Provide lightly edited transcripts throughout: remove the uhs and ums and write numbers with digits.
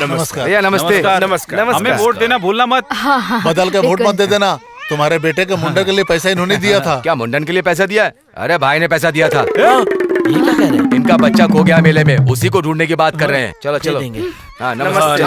नमस्कार भैया नमस्ते। नमस्कार। हमें वोट देना भूलना मत। बदल के वोट मत दे देना। तुम्हारे बेटे के मुंडन के लिए पैसा इन्होंने दिया था। क्या मुंडन के लिए पैसा दिया है? अरे भाई ने पैसा दिया था। ये क्या कह रहे हैं? इनका बच्चा खो गया मेले में, उसी को ढूंढने की बात कर रहे हैं। चलो चलो। हाँ नमस्ते।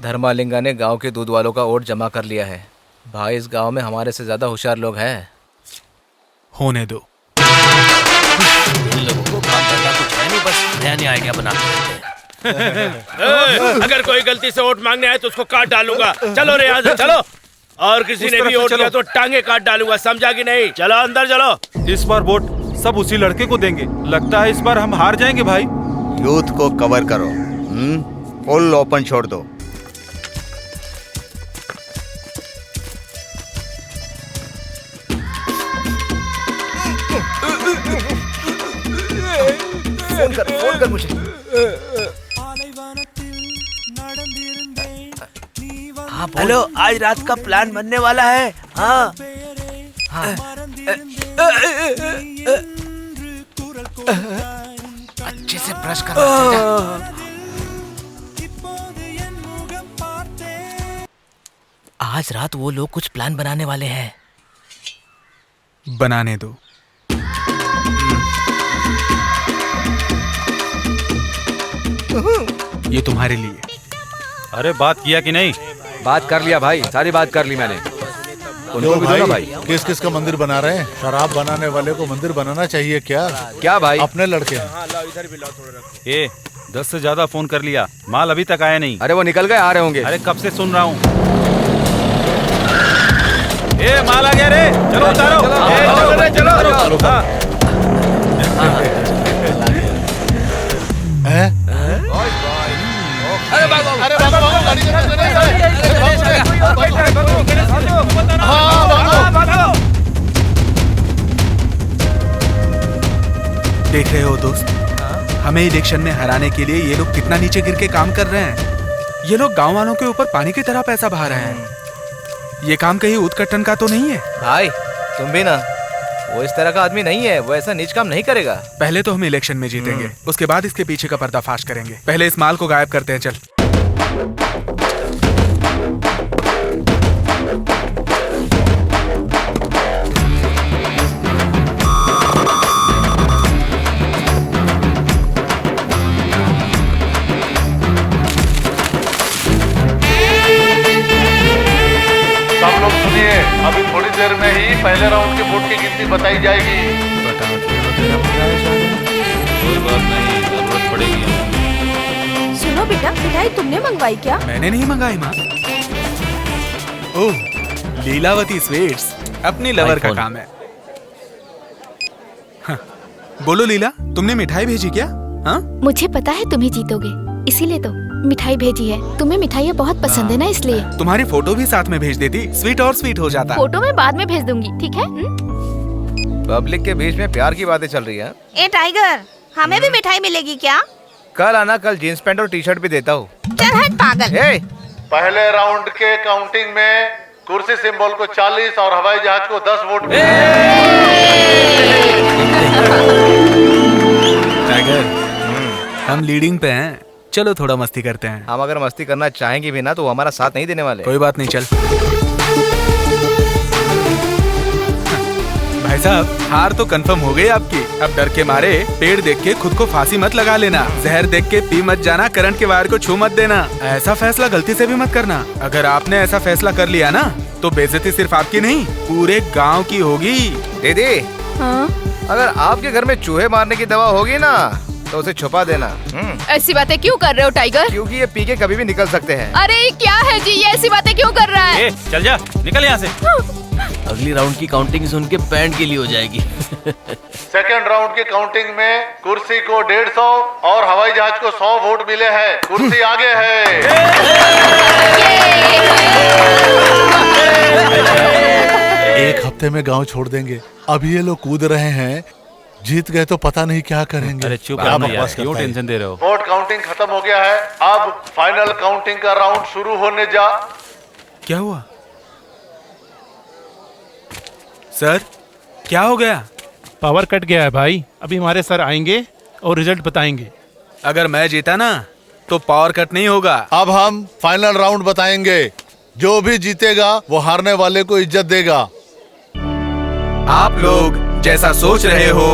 धर्मालिंगा ने गांव के दूध वालों का वोट जमा कर लिया है। भाई इस गांव में हमारे से ज्यादा होशियार लोग हैं। होने दो। इन लोगों को काम करना कुछ है नहीं, बस नया नया आइडिया बनाते रहते हैं। अगर कोई गलती से वोट मांगने आए तो उसको काट डालूंगा। चलो रे यहाँ से चलो। और किसी ने भी वोट दिया तो टांगे काट डालूंगा, समझा कि नहीं? चलो अंदर चलो। इस बार वोट सब उसी लड़के को देंगे। लगता है इस बार हम हार जाएंगे भाई। यूथ को कवर करो, फुल ओपन छोड़ दो। फोन कर मुझे। हाँ हेलो, आज रात का प्लान बनने वाला है। हाँ अच्छे से ब्रश कर। आज रात वो लोग कुछ प्लान बनाने वाले हैं। बनाने दो। ये तुम्हारे लिए। अरे बात किया कि नहीं? बात कर लिया भाई, सारी बात कर ली मैंने। उनको भी दो ना भाई। किस किस का मंदिर बना रहे हैं? शराब बनाने वाले को मंदिर बनाना चाहिए क्या? क्या भाई? अपने लड़के हैं। ए 10 से ज्यादा फोन कर लिया, माल अभी तक आया नहीं। अरे वो निकल गए, आ रहे होंगे। अरे कब से सुन रहा हूँ। ए माल आ गया रे, चलो उतारो। देख रहे हो दोस्त, हमें इलेक्शन में हराने के लिए ये लोग कितना नीचे गिर के काम कर रहे हैं। ये लोग गांव वालों के ऊपर पानी की तरह पैसा बहा रहे हैं। ये काम कहीं उत्कटन का तो नहीं है? भाई तुम भी ना, वो इस तरह का आदमी नहीं है। वो ऐसा नीच काम नहीं करेगा। पहले तो हम इलेक्शन में जीतेंगे, उसके बाद इसके पीछे का पर्दाफाश करेंगे। पहले इस माल को गायब करते हैं। चल। सब लोग सुनिए, अभी थोड़ी देर में ही पहले राउंड के वोट की गिनती बताई जाएगी। कोई बात नहीं, जरूरत पड़ेगी। सुनो बेटा, मिठाई तुमने मंगवाई क्या? मैंने नहीं मंगाई माँ। ओह, लीलावती स्वीट्स अपनी लवर का काम है। हाँ। बोलो लीला, तुमने मिठाई भेजी क्या? हाँ? मुझे पता है तुम ही जीतोगे, इसीलिए तो मिठाई भेजी है। तुम्हें मिठाइयाँ बहुत पसंद है ना, इसलिए। तुम्हारी फोटो भी साथ में भेज देती, स्वीट और स्वीट हो जाता। फोटो मैं बाद में भेज दूंगी, ठीक है? पब्लिक के बीच में प्यार की बातें चल रही है। ए टाइगर, हमें भी मिठाई मिलेगी क्या? कल आना, कल जींस पैंट और टी शर्ट भी देता हूँ। चल हट पागल। पहले राउंड के काउंटिंग में कुर्सी सिंबल को 40 और हवाई जहाज को 10 वोट मिले। टाइगर, हम लीडिंग पे हैं। चलो थोड़ा मस्ती करते हैं। हम अगर मस्ती करना चाहेंगे भी ना तो वो हमारा साथ नहीं देने वाले। कोई बात नहीं, चल। भाई साहब, हार तो कंफर्म हो गई आपकी। अब डर के मारे पेड़ देख के खुद को फांसी मत लगा लेना। जहर देख के पी मत जाना, करंट के वायर को छू मत देना। ऐसा फैसला गलती से भी मत करना। अगर आपने ऐसा फैसला कर लिया ना तो बेइज्जती सिर्फ आपकी नहीं, पूरे गाँव की होगी। दीदी, हाँ? अगर आपके घर में चूहे मारने की दवा होगी ना तो उसे छुपा देना। ऐसी बातें क्यों कर रहे हो टाइगर? क्योंकि ये पी के कभी भी निकल सकते हैं। अरे ये क्या है जी, ये ऐसी बातें क्यों कर रहा है? ए चल जा, निकल यहाँ से। अगली राउंड की काउंटिंग सुन के पैंट के लिए हो जाएगी। सेकेंड राउंड की काउंटिंग में कुर्सी को 150 और हवाई जहाज को 100 वोट मिले हैं। कुर्सी आगे है। एक हफ्ते में गांव छोड़ देंगे। अभी ये लोग कूद रहे हैं, जीत गए तो पता नहीं क्या करेंगे। अरे चुप रहो यार, क्यों टेंशन दे रहे हो? वोट काउंटिंग खत्म हो गया है। अब फाइनल काउंटिंग का राउंड शुरू होने जा। क्या हुआ? सर क्या हो गया? पावर कट गया है भाई। अभी हमारे सर आएंगे और रिजल्ट बताएंगे। अगर मैं जीता ना तो पावर कट नहीं होगा। अब हम फाइनल राउंड बताएंगे। जो भी जीतेगा वो हारने वाले को इज्जत देगा। आप लोग जैसा सोच रहे हो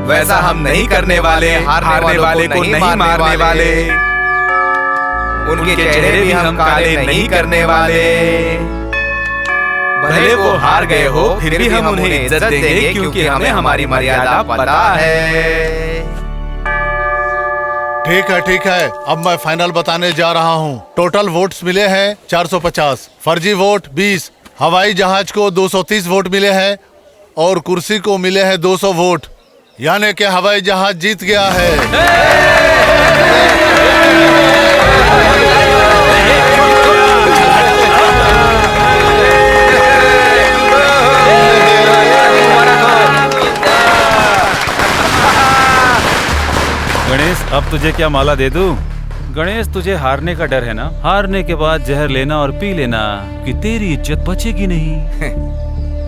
वैसा हम नहीं करने वाले। हारने वाले को नहीं मारने वाले। उनके चेहरे भी हम काले नहीं करने वाले। भले वो हार गए हो फिर भी हम उन्हें इज्जत देंगे क्योंकि हमें हमारी मर्यादा पता है। ठीक है। अब मैं फाइनल बताने जा रहा हूँ। टोटल वोट्स मिले हैं 450, फर्जी वोट 20, हवाई जहाज को 230 वोट मिले हैं और कुर्सी को मिले हैं 200 वोट, यानी कि हवाई जहाज जीत गया है। गणेश, अब तुझे क्या माला दे दूं? गणेश, तुझे हारने का डर है ना? हारने के बाद जहर लेना और पी लेना कि तेरी इज्जत बचेगी नहीं।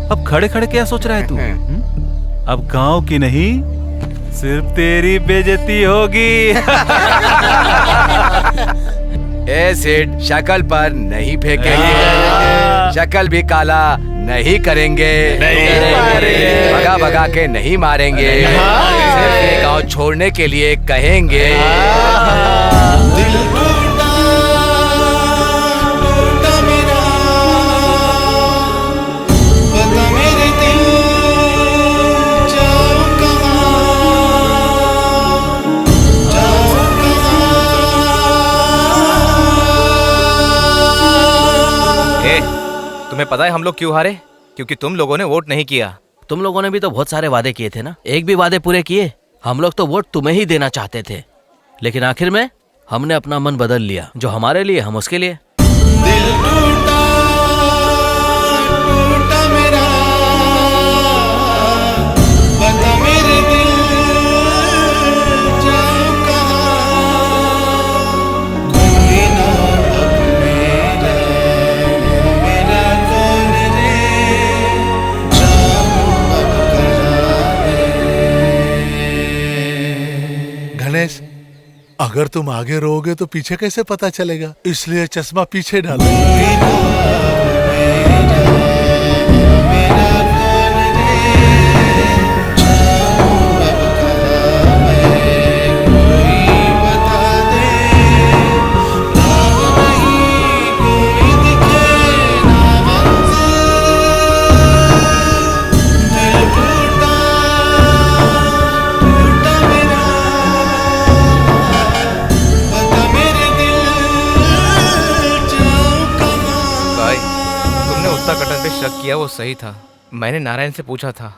अब खड़े खड़े क्या सोच रहा है तू? अब गांव की नहीं सिर्फ तेरी बेइज्जती होगी। ए सेठ, शक्ल पर नहीं फेंकेंगे, शक्ल भी काला नहीं करेंगे, भगा भगा के नहीं मारेंगे, सिर्फ ये गांव छोड़ने के लिए कहेंगे। तुम्हें पता है हम लोग क्यों हारे? क्योंकि तुम लोगों ने वोट नहीं किया। तुम लोगों ने भी तो बहुत सारे वादे किए थे ना, एक भी वादे पूरे किए? हम लोग तो वोट तुम्हें ही देना चाहते थे, लेकिन आखिर में हमने अपना मन बदल लिया। जो हमारे लिए हम उसके लिए। गणेश, अगर तुम आगे रहोगे तो पीछे कैसे पता चलेगा, इसलिए चश्मा पीछे डालो। शक किया वो सही था। मैंने नारायण से पूछा था,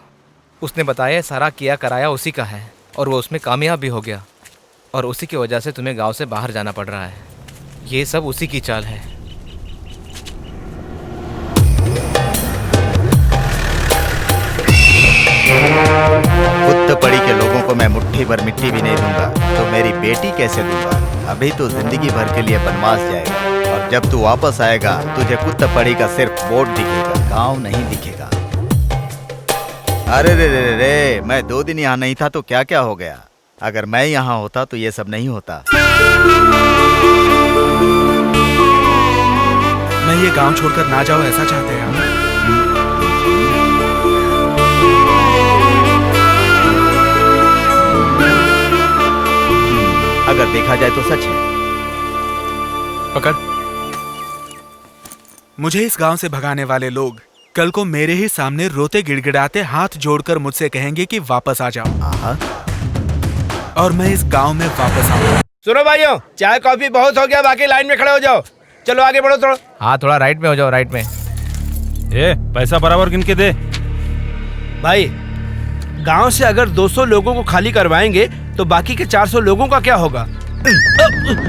उसने बताया सारा किया कराया उसी का है और वो उसमें कामयाब भी हो गया और उसी की वजह से तुम्हें गांव से बाहर जाना पड़ रहा है। ये सब उसी की चाल है। कुत्तपड़ी के लोगों को मैं मुट्ठी भर मिट्टी भी नहीं दूंगा तो मेरी बेटी कैसे दूंगा? अभी तो जिंदगी भर के लिए बनवास जाएगा और जब तू वापस आएगा तुझे कुत्तपड़ी का सिर्फ बोर्ड दिखेगा, गांव नहीं दिखेगा। अरे रे, मैं 2 दिन यहाँ नहीं था तो क्या क्या हो गया? अगर मैं यहाँ होता तो ये सब नहीं होता। मैं ये गांव छोड़कर ना जाऊँ ऐसा चाहते हैं हम। अगर देखा जाए तो सच है। पकड़। मुझे इस गांव से भगाने वाले लोग कल को मेरे ही सामने रोते गिड़गिड़ाते हाथ जोड़कर मुझसे कहेंगे कि वापस आ जाओ, और मैं इस गांव में वापस आऊंगा। सुनो भाइयों, चाय कॉफी बहुत हो गया, बाकी लाइन में खड़े हो जाओ। चलो आगे बढ़ो थोड़ा। हाँ, थोड़ा राइट में हो जाओ, राइट में। पैसा बराबर गिन के दे। भाई, गांव से अगर 200 लोगों को खाली करवाएंगे तो बाकी के 400 लोगों का क्या होगा?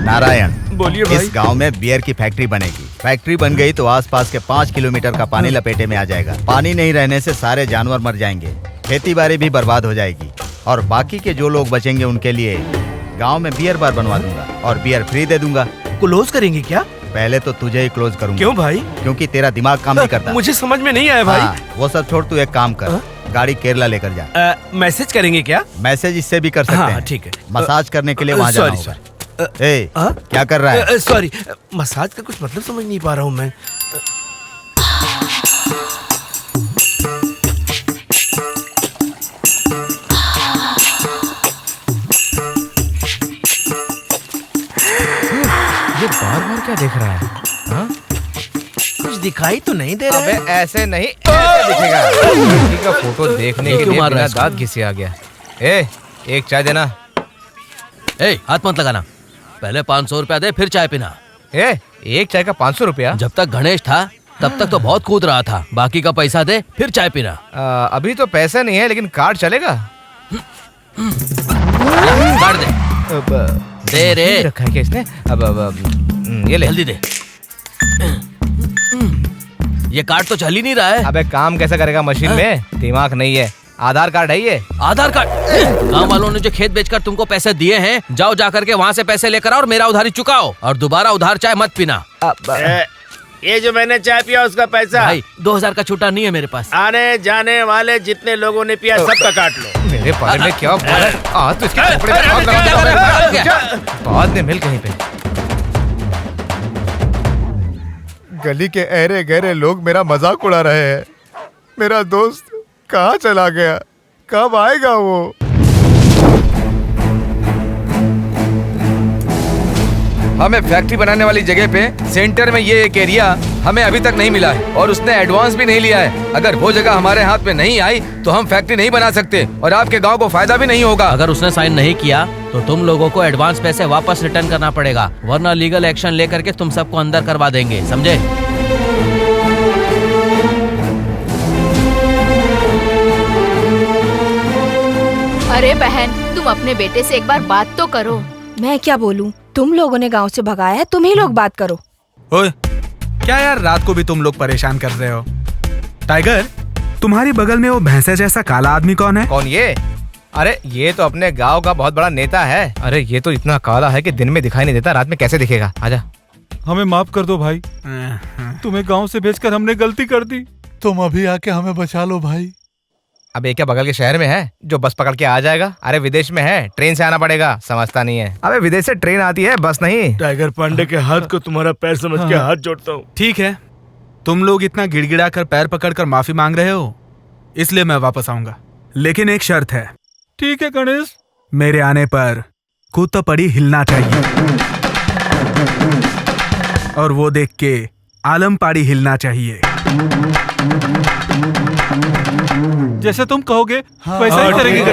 नारायण, बोलिए भाई। इस गांव में बियर की फैक्ट्री बनेगी। फैक्ट्री बन गई तो आसपास के 5 किलोमीटर का पानी लपेटे में आ जाएगा। पानी नहीं रहने से सारे जानवर मर जाएंगे, खेती बाड़ी भी बर्बाद हो जाएगी और बाकी के जो लोग बचेंगे उनके लिए गांव में बियर बार बनवा दूंगा और बियर फ्री दे दूंगा। क्लोज करेंगे क्या? पहले तो तुझे ही क्लोज करूंगा। क्यों भाई? क्योंकि तेरा दिमाग काम नहीं करता। मुझे समझ में नहीं आया भाई। हाँ, वो सब छोड़, तू एक काम कर, गाड़ी केरला लेकर जा। मैसेज करेंगे क्या? मैसेज इससे भी कर सकते हैं। ठीक है। मसाज करने के लिए वहाँ जाना होगा। ए, क्या कर रहा है? सॉरी, मसाज का कुछ मतलब समझ नहीं पा रहा हूँ मैं। ये बार बार क्या देख रहा है? हाँ? कुछ दिखाई तो नहीं दे रहा है। अबे ऐसे नहीं, ऐसे दिखेगा। लड़की का फोटो देखने के लिए बिना दांत घिसे आ गया। ए, एक चाय देना। ए, हाथ मत लगाना। पहले 500 रुपया दे, फिर चाय पीना। ए, एक चाय का 500 रुपया? जब तक गणेश था तब तक तो बहुत कूद रहा था। बाकी का पैसा दे, फिर चाय पीना। अभी तो पैसा नहीं है, लेकिन कार्ड चलेगा? कार्ड दे। दे रे। रखा है क्या इसने? ये ले। जल्दी दे। ये कार्ड तो चल ही नहीं रहा है। अबे काम कैसे करेगा मशीन में? दिमाग नहीं है। आधार कार्ड है ये। आधार कार्ड? गाँव वालों ने जो खेत बेचकर तुमको पैसे दिए हैं, जाओ जाकर के वहाँ से पैसे लेकर आओ और मेरा उधारी चुकाओ, और दोबारा उधार चाय मत पीना। ये जो मैंने चाय पिया उसका पैसा? भाई 2000 का छूटा नहीं है मेरे पास। आने जाने वाले जितने लोगों ने पिया सबका काट लो। मेरे बारे में क्या तो इसके कपड़े में आग लगा। बाद में मिल कहीं पे। गली के अहरे गहरे लोग मेरा मजाक उड़ा रहे हैं। मेरा दोस्त कहाँ चला गया? कब आएगा वो? हमें फैक्ट्री बनाने वाली जगह पे सेंटर में ये एक एरिया हमें अभी तक नहीं मिला है, और उसने एडवांस भी नहीं लिया है। अगर वो जगह हमारे हाथ में नहीं आई तो हम फैक्ट्री नहीं बना सकते, और आपके गांव को फायदा भी नहीं होगा। अगर उसने साइन नहीं किया तो तुम लोगों को एडवांस पैसे वापस रिटर्न करना पड़ेगा, वरना लीगल एक्शन लेकर के तुम सबको अंदर करवा देंगे, समझे? अरे बहन, तुम अपने बेटे से एक बार बात तो करो। मैं क्या बोलूं? तुम लोगों ने गांव से भगाया है, तुम ही लोग बात करो। ओए, क्या यार रात को भी तुम लोग परेशान कर रहे हो? टाइगर, तुम्हारी बगल में वो भैंसे जैसा काला आदमी कौन है? कौन ये? अरे ये तो अपने गांव का बहुत बड़ा नेता है। अरे ये तो इतना काला है कि दिन में दिखाई नहीं देता, रात में कैसे दिखेगा? आजा। हमें माफ कर दो भाई, तुम्हें गांव से भेजकर हमने गलती कर दी। तुम अभी आके हमें बचा लो भाई। अब ये क्या बगल के शहर में है जो बस पकड़ के आ जाएगा? अरे विदेश में है, ट्रेन से आना पड़ेगा, समझता नहीं है। अबे विदेश से ट्रेन आती है, बस नहीं। टाइगर पांडे के हाथ को तुम्हारा पैर समझ के हाथ जोड़ता हूँ। ठीक है, तुम लोग इतना गिड़गिड़ा कर पैर पकड़कर माफी मांग रहे हो, इसलिए मैं वापस आऊंगा, लेकिन एक शर्त है। ठीक है गणेश। मेरे आने पर कूद पड़ी हिलना चाहिए, और वो देख के आलम पाड़ी हिलना चाहिए। जैसे तुम कहोगे वैसा ही करेंगे।